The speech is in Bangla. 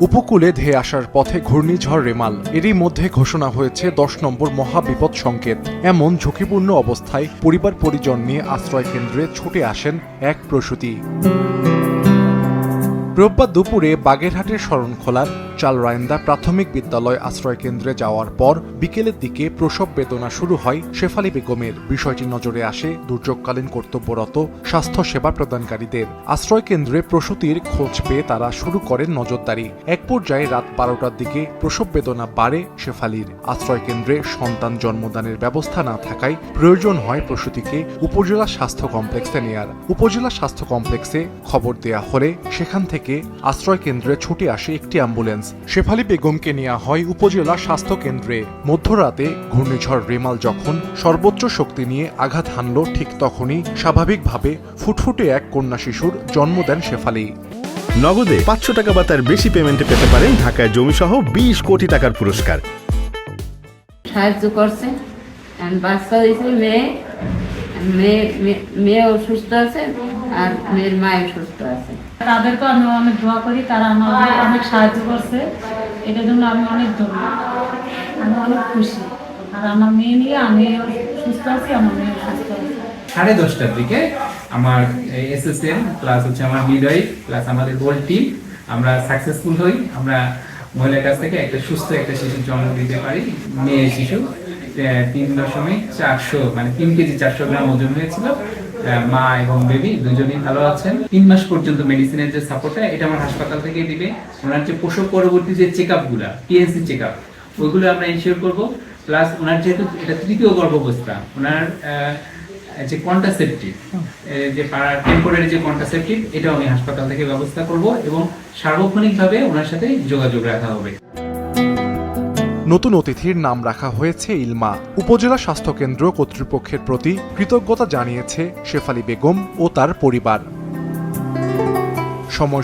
উপকূলে ধেয়ে আসার পথে ঘূর্ণিঝড় রেমাল, এরই মধ্যে ঘোষণা হয়েছে 10 নম্বর মহাবিপদ সংকেত। এমন ঝুঁকিপূর্ণ অবস্থায় পরিবার পরিজন নিয়ে আশ্রয় কেন্দ্রে ছুটে আসেন এক প্রসূতি। রোববার দুপুরে বাগেরহাটের শরণখোলার চালরায়ন্দা প্রাথমিক বিদ্যালয় আশ্রয় কেন্দ্রে যাওয়ার পর বিকেলের দিকে প্রসব বেদনা শুরু হয় শেফালী বেগমের। বিষয়টি নজরে আসে দুর্যোগকালীন কর্তব্যরত স্বাস্থ্য সেবা প্রদানকারীদের। আশ্রয় কেন্দ্রে প্রসূতির খোঁজ পেয়ে তারা শুরু করেন নজরদারি। এক পর্যায়ে রাত 12টার দিকে প্রসব বেদনা বাড়ে শেফালীর। আশ্রয় কেন্দ্রে সন্তান জন্মদানের ব্যবস্থা না থাকায় প্রয়োজন হয় প্রসূতিকে উপজেলা স্বাস্থ্য কমপ্লেক্সে নেয়ার। উপজেলা স্বাস্থ্য কমপ্লেক্সে খবর দেয়া হলে সেখান থেকে আশ্রয় কেন্দ্রে ছুটে আসে একটি অ্যাম্বুলেন্স। শেফালী বেগমকে নেওয়া হয় উপজেলা স্বাস্থ্য কেন্দ্রে। মধ্যরাতে ঘূর্ণিঝড় রেমাল যখন সর্বোচ্চ শক্তি নিয়ে আঘাত হানল, ঠিক তখনই স্বাভাবিকভাবে ফুটফুটে এক কন্যা শিশুর জন্ম দেন শেফালী। নগদে 500 টাকা বা তার বেশি পেমেন্টে পেতে পারেন ঢাকায় জমিসহ 20 কোটি টাকার পুরস্কার। সাহায্য করছে, বাচ্চা দিয়েছে, মেয়ে অসুস্থ আছে আর মেয়ের মায়ের সুস্থ আছে। তাদেরকে আমি অনেক দোয়া করি, তারা আমাকে অনেক সাহায্য করছে। এটার জন্য আমি অনেক ধন্যবাদ, আমি অনেক খুশি। আর আমার মেয়ে নিয়ে আমি সুস্থ আছি, আমার মেয়ে সুস্থ আছে। 10:30টার দিকে আমার এসএসএন প্লাস হচ্ছে আমার মিডওয়াইফ প্লাস আমাদের হোল টিম আমরা সাকসেসফুল হই। আমরা মহিলার কাছ থেকে একটা সুস্থ একটা শিশুর জন্ম দিতে পারি। মেয়ে শিশু 3.400 মানে 3 কেজি 400 গ্রাম ওজন হয়েছিল। মা এবং বেবি দুজনেই ভালো আছেন। 3 মাস পর্যন্ত মেডিসিনের যে সাপোর্টটা এটা আমার হাসপাতাল থেকে দিবে। ওনার যে প্রসব পরবর্তী যে চেকআপগুলা পিএনসি চেকআপ ওইগুলো আমরা ইনশিওর করব। প্লাস ওনার যেহেতু এটা তৃতীয় গর্ভাবস্থা, ওনার যে কন্ট্রাসেপটিভ যে টেম্পোরারি যে কন্ট্রাসেপটিভ এটাও আমি হাসপাতাল থেকে ব্যবস্থা করব এবং সার্বক্ষণিকভাবে ওনার সাথে যোগাযোগ রাখা হবে। নতুন অতিথির নাম রাখা হয়েছে ইলমা। উপজেলা স্বাস্থ্য কেন্দ্র কর্তৃপক্ষের প্রতি কৃতজ্ঞতা জানিয়েছে শেফালী বেগম ও তার পরিবার। সময়